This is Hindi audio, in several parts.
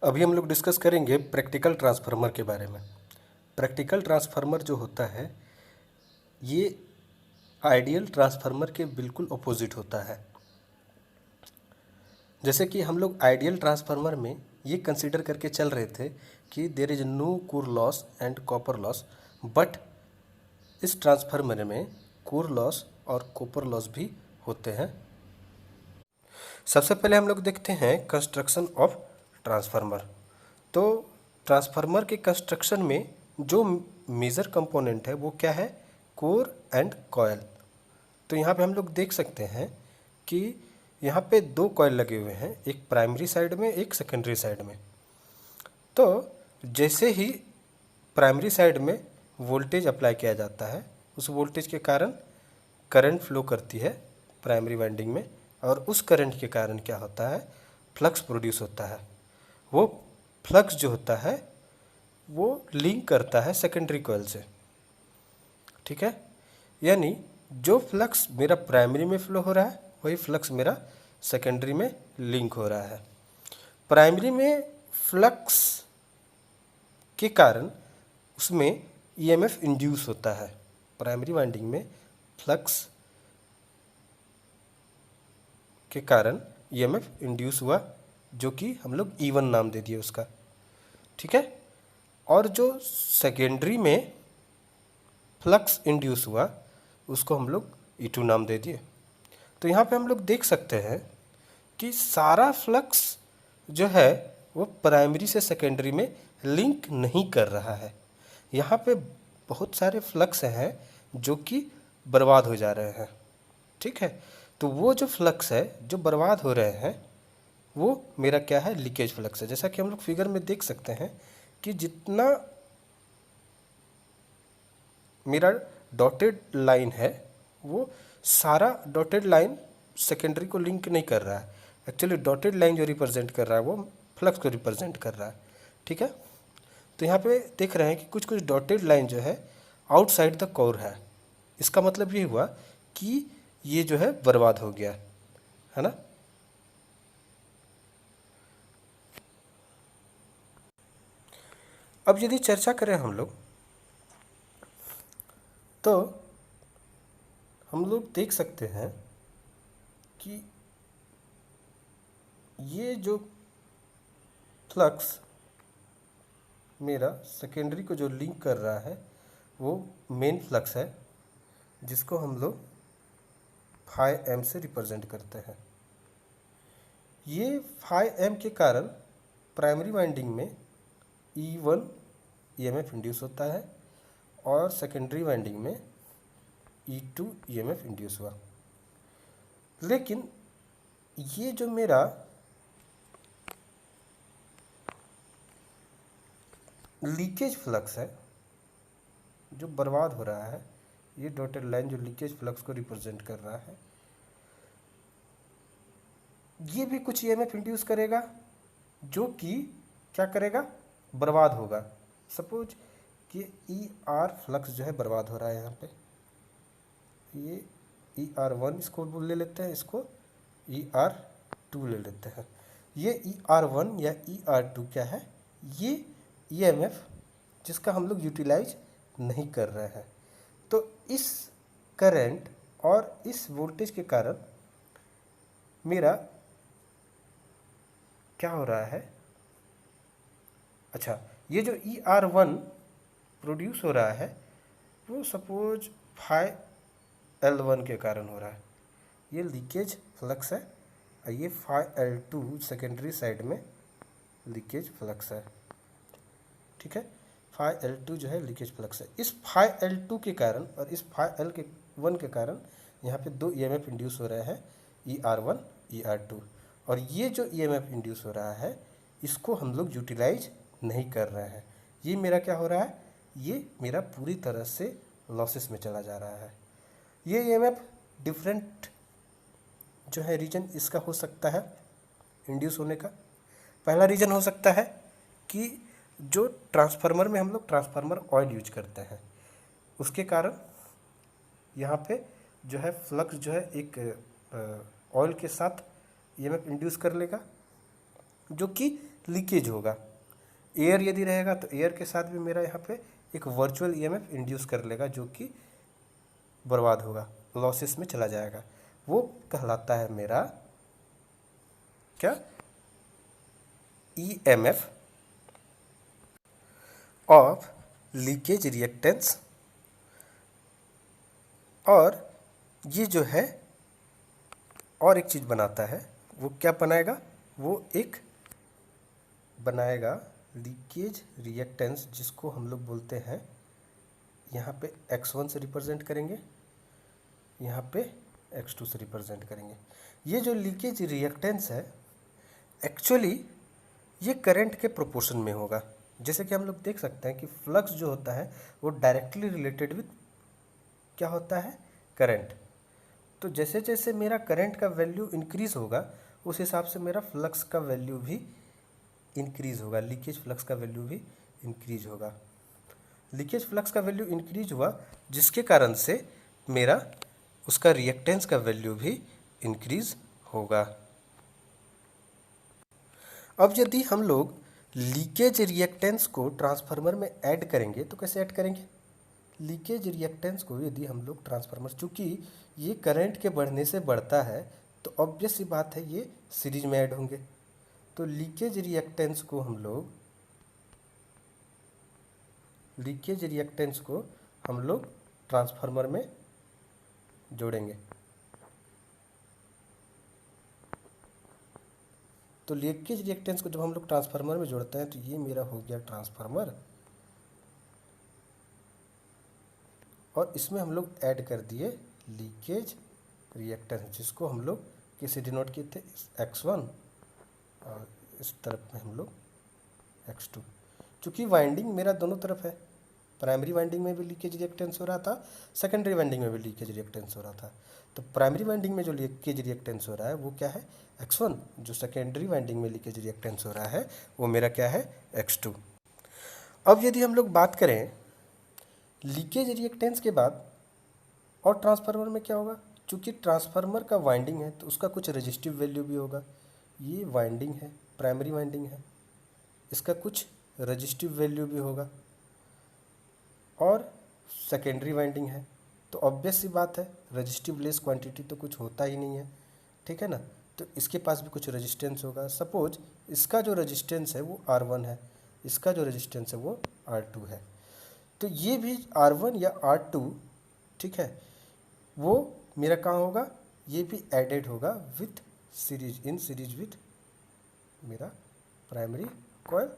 अभी हम लोग डिस्कस करेंगे प्रैक्टिकल ट्रांसफार्मर के बारे में। प्रैक्टिकल ट्रांसफार्मर जो होता है ये आइडियल ट्रांसफार्मर के बिल्कुल अपोजिट होता है। जैसे कि हम लोग आइडियल ट्रांसफार्मर में ये कंसीडर करके चल रहे थे कि there is no core loss and copper loss, but इस ट्रांसफार्मर में कोर लॉस और कॉपर लॉस भी होते हैं। सबसे पहले हम लोग देखते हैं कंस्ट्रक्शन ऑफ ट्रांसफार्मर। तो ट्रांसफार्मर के कंस्ट्रक्शन में जो मेजर कंपोनेंट है वो क्या है? Core and coil. तो यहाँ पे हम लोग देख सकते हैं कि यहाँ पे दो कॉयल लगे हुए हैं, एक प्राइमरी साइड में, एक सेकेंडरी साइड में। तो जैसे ही प्राइमरी साइड में वोल्टेज अप्लाई किया जाता है, उस वोल्टेज के कारण करंट फ्लो करती है प्राइमरी वाइंडिंग में, और उस करंट के कारण क्या होता है? फ्लक्स प्रोड्यूस होता है। वो फ्लक्स जो होता है वो लिंक करता है सेकेंडरी कॉइल से, ठीक है। यानी जो फ्लक्स मेरा प्राइमरी में फ्लो हो रहा है वही फ्लक्स मेरा सेकेंडरी में लिंक हो रहा है। प्राइमरी में फ्लक्स के कारण उसमें ईएमएफ इंड्यूस होता है। प्राइमरी वाइंडिंग में फ्लक्स के कारण ईएमएफ इंड्यूस हुआ, जो कि हम लोग E1 नाम दे दिए उसका, ठीक है। और जो सेकेंडरी में फ्लक्स इंड्यूस हुआ उसको हम लोग E2 नाम दे दिए। तो यहाँ पे हम लोग देख सकते हैं कि सारा फ्लक्स जो है वो प्राइमरी से सेकेंडरी में लिंक नहीं कर रहा है। यहाँ पे बहुत सारे फ्लक्स हैं जो कि बर्बाद हो जा रहे हैं, ठीक है। तो वो जो फ्लक्स है जो बर्बाद हो रहे हैं वो मेरा क्या है? लीकेज फ्लक्स है। जैसा कि हम लोग फिगर में देख सकते हैं कि जितना मेरा डॉटेड लाइन है वो सारा डॉटेड लाइन सेकेंडरी को लिंक नहीं कर रहा है। एक्चुअली डॉटेड लाइन जो रिप्रेजेंट कर रहा है वो फ्लक्स को रिप्रेजेंट कर रहा है, ठीक है। तो यहाँ पे देख रहे हैं कि कुछ कुछ डॉटेड लाइन जो है आउटसाइड द कोर है। इसका मतलब ये हुआ कि ये जो है बर्बाद हो गया, है ना। अब यदि चर्चा करें हम लोग तो हम लोग देख सकते हैं कि ये जो फ्लक्स मेरा सेकेंडरी को जो लिंक कर रहा है वो मेन फ्लक्स है, जिसको हम लोग फाई एम से रिप्रेजेंट करते हैं। ये फाई एम के कारण प्राइमरी वाइंडिंग में E1 ईएमएफ इंड्यूस होता है और सेकेंडरी वाइंडिंग में E2 ईएमएफ इंड्यूस हुआ। लेकिन ये जो मेरा लीकेज फ्लक्स है जो बर्बाद हो रहा है, ये डॉटेड लाइन जो लीकेज फ्लक्स को रिप्रेजेंट कर रहा है, ये भी कुछ ईएमएफ इंड्यूस करेगा जो कि क्या करेगा? बर्बाद होगा। सपोज कि ER फ्लक्स जो है बर्बाद हो रहा है। यहाँ पे ये ER1 इसको ले लेते हैं, इसको ER2 ले लेते हैं। ये ER1 या ER2 क्या है? ये ईएमएफ जिसका हम लोग यूटिलाइज नहीं कर रहे हैं। तो इस करंट और इस वोल्टेज के कारण मेरा क्या हो रहा है? अच्छा, ये जो ER1 प्रोड्यूस हो रहा है वो सपोज फाई L1 के कारण हो रहा है। ये लीकेज फ्लक्स है और ये फाई L2 सेकेंडरी साइड में लीकेज फ्लक्स है, ठीक है। फाई L2 जो है लीकेज फ्लक्स है। इस फाई L2 के कारण और इस फाई L1 के कारण यहाँ पे दो ईएमएफ इंड्यूस हो रहे हैं, ER1 ER2। और ये जो ईएमएफ इंड्यूस हो रहा है इसको हम लोग यूटिलाइज नहीं कर रहे हैं। ये मेरा क्या हो रहा है? ये मेरा पूरी तरह से लॉसेस में चला जा रहा है। ये ईएमएफ डिफरेंट जो है रीजन इसका हो सकता है इंड्यूस होने का। पहला रीजन हो सकता है कि जो ट्रांसफार्मर में हम लोग ट्रांसफार्मर ऑयल यूज करते हैं उसके कारण यहाँ पे जो है फ्लक्स जो है एक ऑयल के साथ ईएमएफ इंड्यूस कर लेगा, जो कि लीकेज होगा। एयर यदि रहेगा तो एयर के साथ भी मेरा यहाँ पे एक वर्चुअल ईएमएफ इंड्यूस कर लेगा जो कि बर्बाद होगा, लॉसेस में चला जाएगा। वो कहलाता है मेरा क्या, ईएमएफ ऑफ लीकेज रिएक्टेंस। और ये जो है और एक चीज़ बनाता है, वो क्या बनाएगा, वो एक बनाएगा लीकेज रिएक्टेंस जिसको हम लोग बोलते हैं, यहाँ पे x1 से रिप्रेजेंट करेंगे, यहाँ पे x2 से रिप्रेजेंट करेंगे। ये जो लीकेज रिएक्टेंस है एक्चुअली ये करंट के प्रोपोर्शन में होगा। जैसे कि हम लोग देख सकते हैं कि फ्लक्स जो होता है वो डायरेक्टली रिलेटेड विथ क्या होता है, करंट। तो जैसे जैसे मेरा करंट का वैल्यू इंक्रीज होगा उस हिसाब से मेरा फ्लक्स का वैल्यू भी इंक्रीज होगा, लीकेज फ्लक्स का वैल्यू भी इंक्रीज होगा। लीकेज फ्लक्स का वैल्यू इंक्रीज हुआ जिसके कारण से मेरा उसका रिएक्टेंस का वैल्यू भी इंक्रीज होगा। अब यदि हम लोग लीकेज रिएक्टेंस को ट्रांसफार्मर में ऐड करेंगे तो कैसे ऐड करेंगे, लीकेज रिएक्टेंस को यदि हम लोग ट्रांसफार्मर, चूँकि ये करंट के बढ़ने से बढ़ता है तो ऑब्वियस सी बात है ये सीरीज में ऐड होंगे। तो लीकेज रिएक्टेंस को हम लोग ट्रांसफार्मर में जोड़ेंगे। तो लीकेज रिएक्टेंस को जब हम लोग ट्रांसफार्मर में जोड़ते हैं तो ये मेरा हो गया ट्रांसफार्मर, और इसमें हम लोग ऐड कर दिए लीकेज रिएक्टेंस जिसको हम लोग किसे डिनोट किए थे, x1, और इस तरफ में हम लोग x2। चूँकि वाइंडिंग मेरा दोनों तरफ है, प्राइमरी वाइंडिंग में भी लीकेज रिएक्टेंस हो रहा था, सेकेंडरी वाइंडिंग में भी लीकेज रिएक्टेंस हो रहा था। तो प्राइमरी वाइंडिंग में जो लीकेज रिएक्टेंस हो रहा है वो क्या है, x1। जो सेकेंडरी वाइंडिंग में लीकेज रिएक्टेंस हो रहा है वो मेरा क्या है, x2। अब यदि हम लोग बात करें लीकेज रिएक्टेंस के बाद और ट्रांसफार्मर में क्या होगा, चूँकि ट्रांसफार्मर का वाइंडिंग है तो उसका कुछ रेजिस्टिव वैल्यू भी होगा। ये वाइंडिंग है, प्राइमरी वाइंडिंग है, इसका कुछ रेजिस्टिव वैल्यू भी होगा। और सेकेंडरी वाइंडिंग है तो ऑब्वियस सी बात है रेजिस्टिव लेस क्वांटिटी तो कुछ होता ही नहीं है, ठीक है ना। तो इसके पास भी कुछ रेजिस्टेंस होगा। सपोज इसका जो रेजिस्टेंस है वो R1 है, इसका जो रेजिस्टेंस है वो R2 है। तो ये भी R1 या R2, ठीक है, वो मेरा कहाँ होगा, ये भी एडेड होगा with series, in series with मेरा primary coil,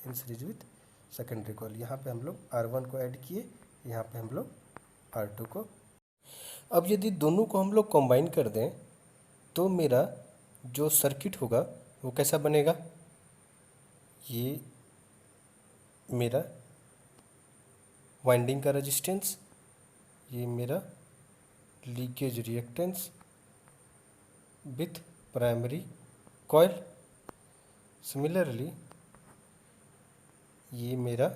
in series with secondary coil. यहाँ पे हम लोग R1 को ऐड किए, यहाँ पे हम लोग R2 को। अब यदि दोनों को हम लोग कंबाइन कर दें तो मेरा जो सर्किट होगा वो कैसा बनेगा, ये मेरा वाइंडिंग का रेजिस्टेंस, ये मेरा leakage reactance with primary coil. Similarly ये मेरा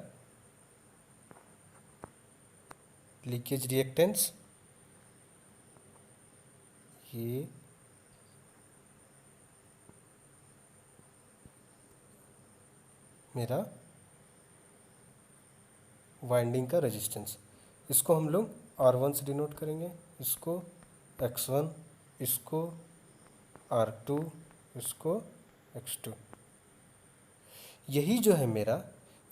लीकेज रिएक्टेंस, ये मेरा वाइंडिंग का रेजिस्टेंस। इसको हम लोग R1 से डिनोट करेंगे, इसको x1, इसको R2, इसको x2। यही जो है मेरा,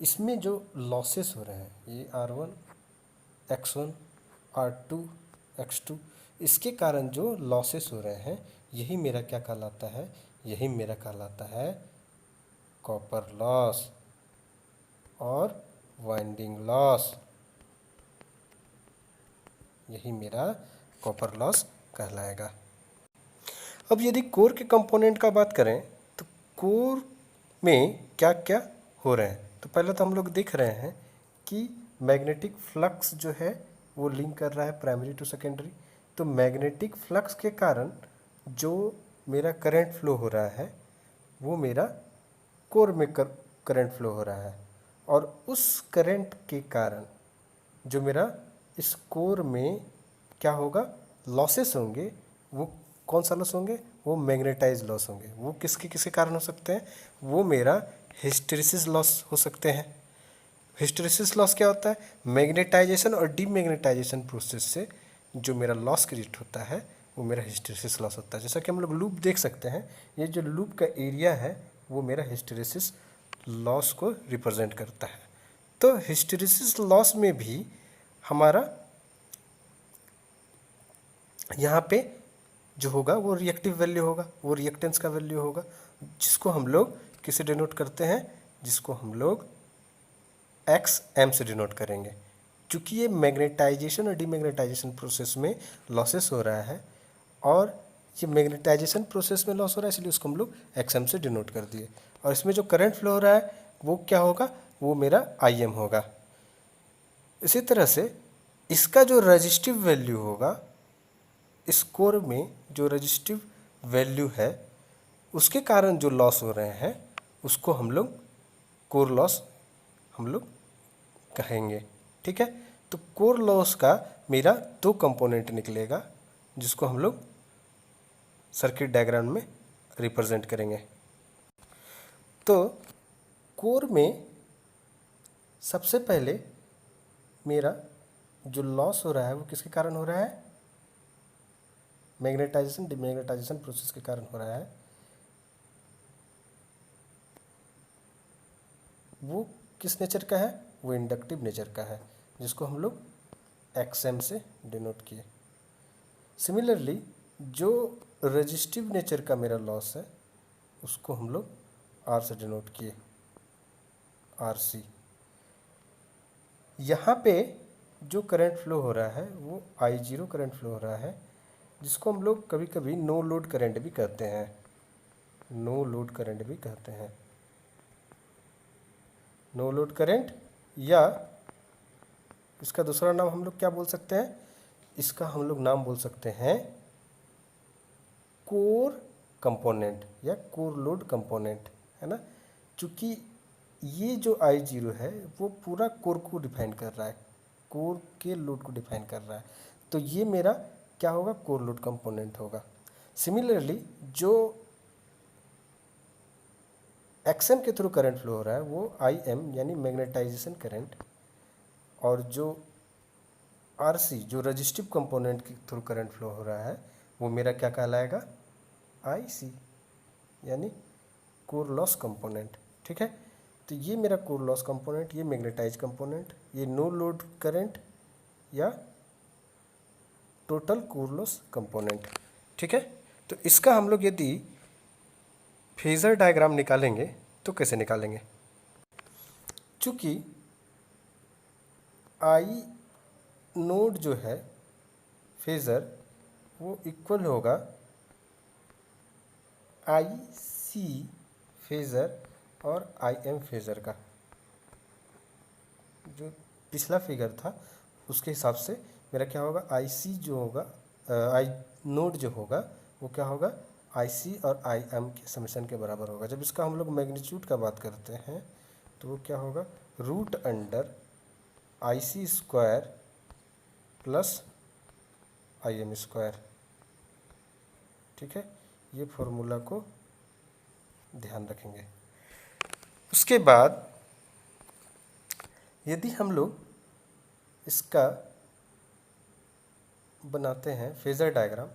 इसमें जो लॉसेस हो रहे हैं, ये R1, x1, R2, x2, इसके कारण जो लॉसेस हो रहे हैं यही मेरा क्या कहलाता है, यही मेरा कहलाता है कॉपर लॉस और वाइंडिंग लॉस। यही मेरा कॉपर लॉस कहलाएगा। अब यदि कोर के कंपोनेंट का बात करें तो कोर में क्या क्या हो रहे हैं, तो पहले तो हम लोग देख रहे हैं कि मैग्नेटिक फ्लक्स जो है वो लिंक कर रहा है प्राइमरी टू सेकेंडरी। तो मैग्नेटिक फ्लक्स के कारण जो मेरा करंट फ्लो हो रहा है वो मेरा कोर में करंट फ्लो हो रहा है, और उस करंट के कारण जो मेरा इस कोर में क्या होगा, लॉसेस होंगे। वो कौन सा लॉस होंगे, वो मैग्नेटाइज लॉस होंगे। वो किसके किसके कारण हो सकते हैं, वो मेरा हिस्टेरिसिस लॉस हो सकते हैं। हिस्टेरिसिस लॉस क्या होता है? मैग्नेटाइजेशन और डीमैग्नेटाइजेशन प्रोसेस से जो मेरा लॉस क्रिएट होता है वो मेरा हिस्टेरिसिस लॉस होता है। जैसा कि हम लोग लूप देख सकते हैं, ये जो लूप का एरिया है वो मेरा हिस्टेरिसिस लॉस को रिप्रेजेंट करता है। तो हिस्टेरिसिस लॉस में भी हमारा यहाँ पे जो होगा वो रिएक्टिव वैल्यू होगा, वो रिएक्टेंस का वैल्यू होगा, जिसको हम लोग किसे डिनोट करते हैं? जिसको हम लोग एक्स एम से डिनोट करेंगे। चूँकि ये मैग्नेटाइजेशन और डीमैग्नेटाइजेशन प्रोसेस में लॉसेस हो रहा है और ये मैग्नेटाइजेशन प्रोसेस में लॉस हो रहा है, इसलिए उसको हम लोग एक्स एम से डिनोट कर दिए। और इसमें जो करंट फ्लो हो रहा है वो क्या होगा? वो मेरा आई एम होगा। इसी तरह से इसका जो रजिस्टिव वैल्यू होगा, इस कोर में जो रजिस्टिव वैल्यू है उसके कारण जो लॉस हो रहे हैं उसको हम लोग कोर लॉस हम लोग कहेंगे। ठीक है, तो कोर लॉस का मेरा दो कंपोनेंट निकलेगा जिसको हम लोग सर्किट डायग्राम में रिप्रेजेंट करेंगे। तो कोर में सबसे पहले मेरा जो लॉस हो रहा है वो किसके कारण हो रहा है? मैग्नेटाइजेशन डीमैग्नेटाइजेशन प्रोसेस के कारण हो रहा है। वो किस नेचर का है? वो इंडक्टिव नेचर का है, जिसको हम लोग एक्सएम से डिनोट किए। सिमिलरली जो रजिस्टिव नेचर का मेरा लॉस है उसको हम लोग आर से डिनोट किए, आर सी। यहाँ पे जो करंट फ्लो हो रहा है वो आई जीरो करंट फ्लो हो रहा है, जिसको हम लोग कभी कभी नो लोड करंट भी कहते हैं, नो लोड करंट भी कहते हैं। नो लोड करंट, या इसका दूसरा नाम हम लोग क्या बोल सकते हैं? इसका हम लोग नाम बोल सकते हैं कोर कंपोनेंट या कोर लोड कंपोनेंट, है ना। चूँकि ये जो आई जीरो है वो पूरा कोर को डिफाइन कर रहा है, कोर के लोड को डिफाइन कर रहा है, तो ये मेरा क्या होगा? कोर लोड कंपोनेंट होगा। सिमिलरली जो एक्सएम के थ्रू करंट फ्लो हो रहा है वो आई एम यानी मैग्नेटाइजेशन करंट, और जो आरसी जो रजिस्टिव कंपोनेंट के थ्रू करंट फ्लो हो रहा है वो मेरा क्या कहलाएगा? आईसी यानी कोर लॉस कंपोनेंट। ठीक है, तो ये मेरा कोर लॉस कंपोनेंट, ये मैग्नेटाइज कंपोनेंट, ये नो लोड करंट या टोटल कोर लॉस कंपोनेंट। ठीक है, तो इसका हम लोग यदि फेजर डायग्राम निकालेंगे तो कैसे निकालेंगे? चूँकि आई नोड जो है फेजर वो इक्वल होगा आई सी फेजर और आई एम फेजर का। जो पिछला फिगर था उसके हिसाब से मेरा क्या होगा? आई सी जो होगा, आई नोड जो होगा वो क्या होगा? आई सी और आई एम के समेशन के बराबर होगा। जब इसका हम लोग मैग्नीट्यूड का बात करते हैं तो वो क्या होगा? Root under I C square plus I M square. ठीक है, ये फॉर्मूला को ध्यान रखेंगे। उसके बाद यदि हम लोग इसका बनाते हैं फेजर डायग्राम,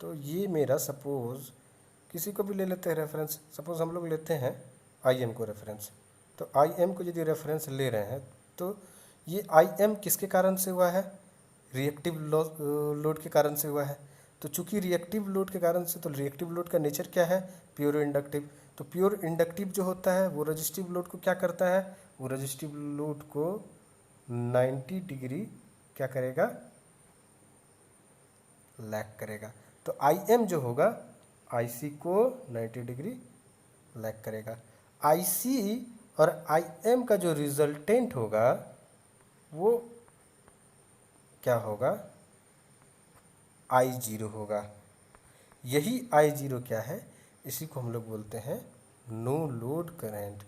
तो ये मेरा सपोज किसी को भी ले लेते हैं रेफरेंस, सपोज हम लोग लेते हैं आई एम को रेफरेंस। तो आई एम को यदि रेफरेंस ले रहे हैं तो ये आई एम किसके कारण से हुआ है? रिएक्टिव लोड के कारण से हुआ है। तो चूंकि रिएक्टिव लोड के कारण से, तो रिएक्टिव लोड का नेचर क्या है? Pure inductive. तो प्योर इंडक्टिव जो होता है वो रजिस्टिव लोड को क्या करता है? वो रजिस्टिव लोड को 90 डिग्री क्या करेगा? लैग करेगा। तो आई एम जो होगा आई सी को 90 डिग्री लैग करेगा। आई सी और आई एम का जो रिजल्टेंट होगा वो क्या होगा? आई जीरो होगा। यही आई जीरो क्या है? इसी को हम लोग बोलते हैं no load current,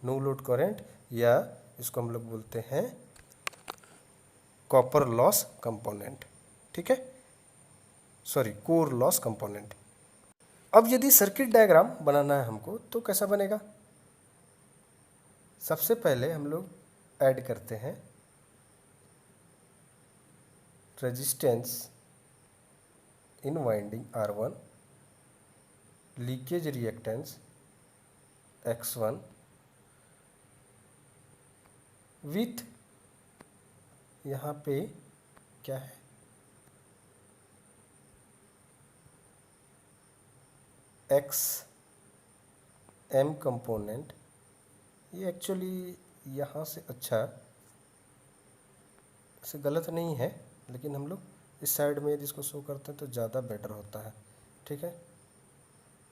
no load current, या इसको हम लोग बोलते हैं कॉपर लॉस कंपोनेंट। ठीक है, सॉरी, कोर लॉस कंपोनेंट। अब यदि सर्किट डायग्राम बनाना है हमको तो कैसा बनेगा? सबसे पहले हम लोग ऐड करते हैं resistance in winding R1, leakage reactance X1 with यहाँ पे क्या है, XM कंपोनेंट। ये एक्चुअली यहाँ से अच्छा से गलत नहीं है, लेकिन हम लोग इस साइड में यदि इसको शो करते हैं तो ज़्यादा बेटर होता है। ठीक है,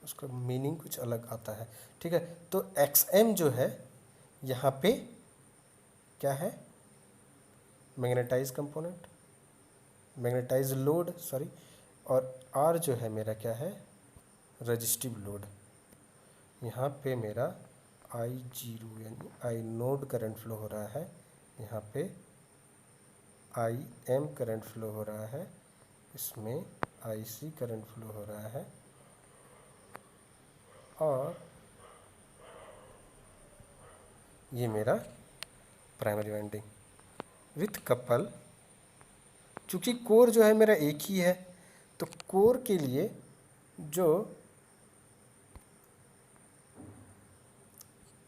उसका मीनिंग कुछ अलग आता है। ठीक है, तो XM जो है यहाँ पे क्या है, magnetize component, magnetize load sorry, और R जो है मेरा क्या है, रजिस्टिव लोड। यहाँ पे मेरा I0 यानी आई नोड करंट फ्लो हो रहा है, यहाँ पे IM करंट फ्लो हो रहा है, इसमें IC करंट फ्लो हो रहा है, और ये मेरा प्राइमरी वाइंडिंग विथ कपल। चूँकि कोर जो है मेरा एक ही है, तो कोर के लिए जो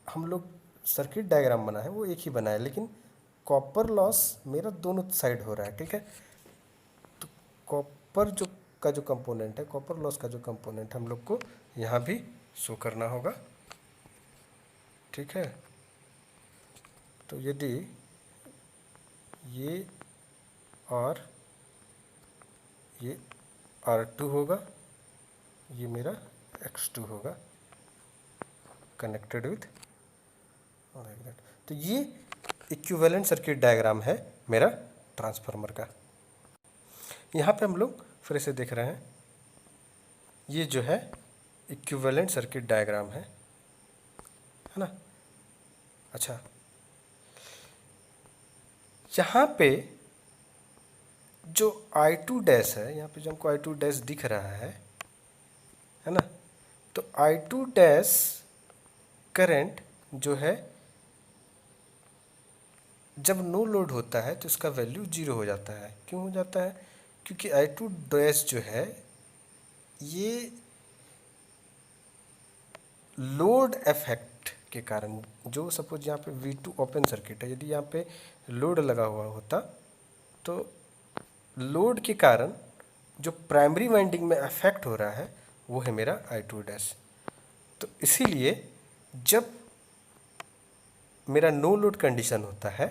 हम लोग सर्किट डायग्राम बना है वो एक ही बना है, लेकिन कॉपर लॉस मेरा दोनों साइड हो रहा है। ठीक है, तो कॉपर जो का जो कंपोनेंट है, कॉपर लॉस का जो कंपोनेंट हम लोग को यहाँ भी शो करना होगा। ठीक है, तो यदि ये और ये R2 होगा, ये मेरा X2 होगा कनेक्टेड विथ लाइक दैट। तो ये इक्विवेलेंट सर्किट डायग्राम है मेरा ट्रांसफार्मर का। यहाँ पे हम लोग फिर से देख रहे हैं, ये जो है इक्विवेलेंट सर्किट डायग्राम है ना। अच्छा, यहाँ पे जो I2 डैश है, यहाँ पे जो हमको I2 डैश दिख रहा है ना, तो I2 डैश करंट जो है जब नो लोड होता है तो इसका वैल्यू 0 हो जाता है। क्यों हो जाता है? क्योंकि I2 डैश जो है ये लोड इफेक्ट के कारण, जो सपोज यहाँ पे V2 ओपन सर्किट है, यदि यहाँ पे लोड लगा हुआ होता तो लोड के कारण जो प्राइमरी वाइंडिंग में अफेक्ट हो रहा है वो है मेरा I2 डैश। तो इसीलिए जब मेरा नो लोड कंडीशन होता है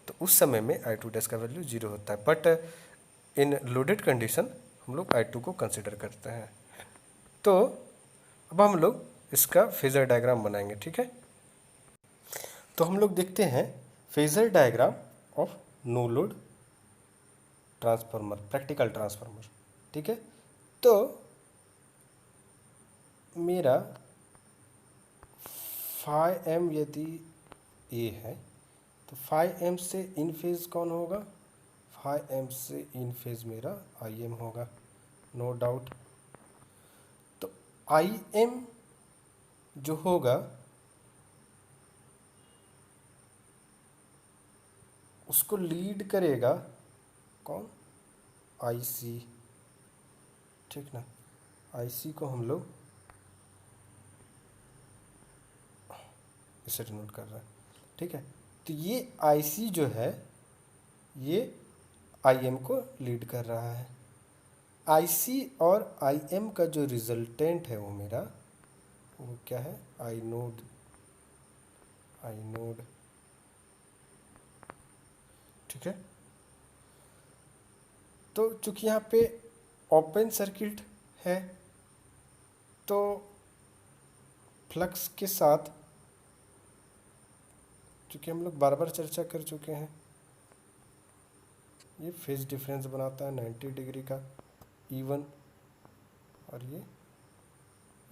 तो उस समय में I2 डैश का वैल्यू 0 होता है, बट इन लोडेड कंडीशन हम लोग I2 को कंसिडर करते हैं। तो अब हम लोग इसका फेजर डायग्राम बनाएंगे। ठीक है, तो हम लोग देखते हैं phasor diagram of no load transformer, practical transformer. ठीक है, तो मेरा फाई एम यदि ए है तो फाई एम से इन फेज कौन होगा? फाई एम से इन फेज मेरा आई एम होगा, नो डाउट। तो आई एम जो होगा उसको लीड करेगा कौन? आई सी। ठीक ना, आई सी को हम लोग इसे डिनोट कर रहे हैं। ठीक है, तो ये आई सी जो है ये आई एम को लीड कर रहा है। आई सी और आई एम का जो रिजल्टेंट है वो मेरा वो क्या है? आई नोड, आई नोड। ठीक है, तो चूंकि यहाँ पे ओपन सर्किट है तो फ्लक्स के साथ, चूँकि हम लोग बार बार चर्चा कर चुके हैं, ये फेज डिफरेंस बनाता है 90 डिग्री का E1 और ये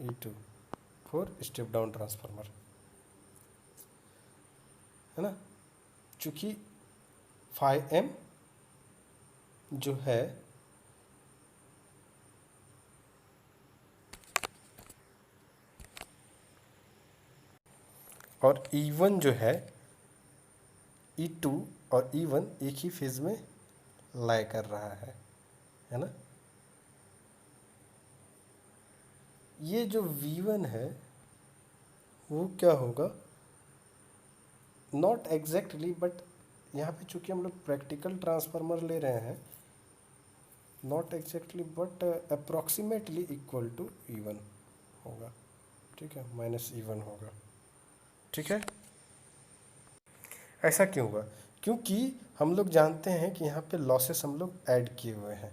E2 for step down transformer, है ना। चूँकि फाई एम जो है और E1 जो है E2 और E1 एक ही फेज में लाई कर रहा है ना। ये जो V1 है वो क्या होगा, नॉट एग्जैक्टली बट यहाँ पे चूंकि हम लोग प्रैक्टिकल ट्रांसफार्मर ले रहे हैं, not exactly but approximately equal to E1 होगा, ठीक है, माइनस E1 होगा, ठीक है। ऐसा क्यों हुआ, क्योंकि हम लोग जानते हैं कि यहाँ पे लॉसेस हम लोग ऐड किए हुए हैं,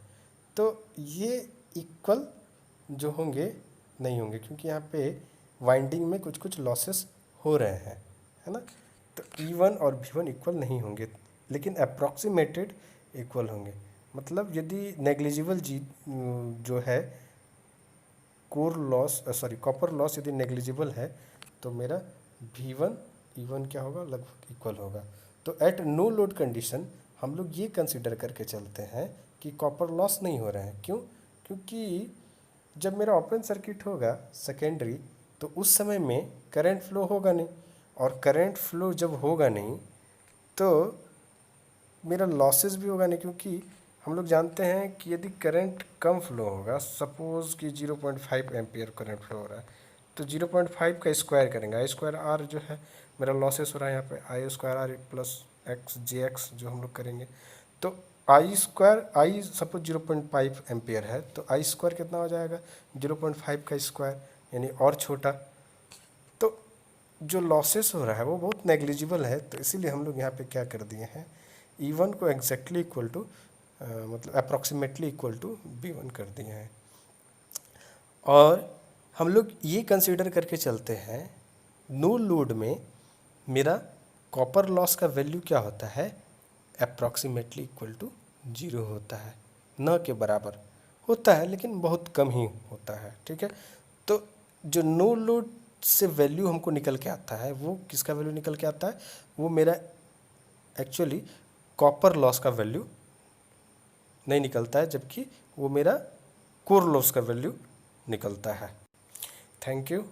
तो ये इक्वल जो होंगे नहीं होंगे, क्योंकि यहाँ पे वाइंडिंग में कुछ कुछ लॉसेस हो रहे हैं, है ना। तो E1 और V1 इक्वल नहीं होंगे, लेकिन अप्रॉक्सीमेटेड इक्वल होंगे। मतलब यदि नेग्लिजिबल जो है कोर लॉस कॉपर लॉस यदि नेग्लिजिबल है तो मेरा V1 E1 क्या होगा, लगभग इक्वल होगा। तो एट नो लोड कंडीशन हम लोग ये कंसिडर करके चलते हैं कि कॉपर लॉस नहीं हो रहे हैं। क्यों, क्योंकि जब मेरा ओपन सर्किट होगा सेकेंडरी तो उस समय में करंट फ्लो होगा नहीं, और करंट फ्लो जब होगा नहीं तो मेरा लॉसेस भी होगा नहीं, क्योंकि हम लोग जानते हैं कि यदि करंट कम फ्लो होगा, सपोज़ कि 0.5 एम्पियर करंट फ्लो हो रहा है, तो 0.5 का स्क्वायर करेंगे, आई स्क्वायर आर जो है मेरा लॉसेस हो रहा है यहाँ पे, I square R plus X J X जो हम लोग करेंगे, तो I square, I suppose 0.5 ampere है तो आई स्क्वायर कितना हो जाएगा, 0.5 का स्क्वायर यानी और छोटा। तो जो लॉसेस हो रहा है वो बहुत नेग्लिजिबल है, तो इसीलिए हम लोग यहाँ पे क्या कर दिए हैं, E1 को एग्जैक्टली इक्वल टू मतलब अप्रॉक्सीमेटली इक्वल टू B1 कर दिए हैं। और हम लोग ये कंसीडर करके चलते हैं नो लोड में मेरा कॉपर लॉस का वैल्यू क्या होता है, अप्रॉक्सीमेटली इक्वल टू 0 होता है, न के बराबर होता है लेकिन बहुत कम ही होता है, ठीक है। तो जो नो लोड से वैल्यू हमको निकल के आता है वो किसका वैल्यू निकल के आता है, वो मेरा एक्चुअली कॉपर लॉस का वैल्यू नहीं निकलता है, जबकि वो मेरा कोर लॉस का वैल्यू निकलता है। Thank you.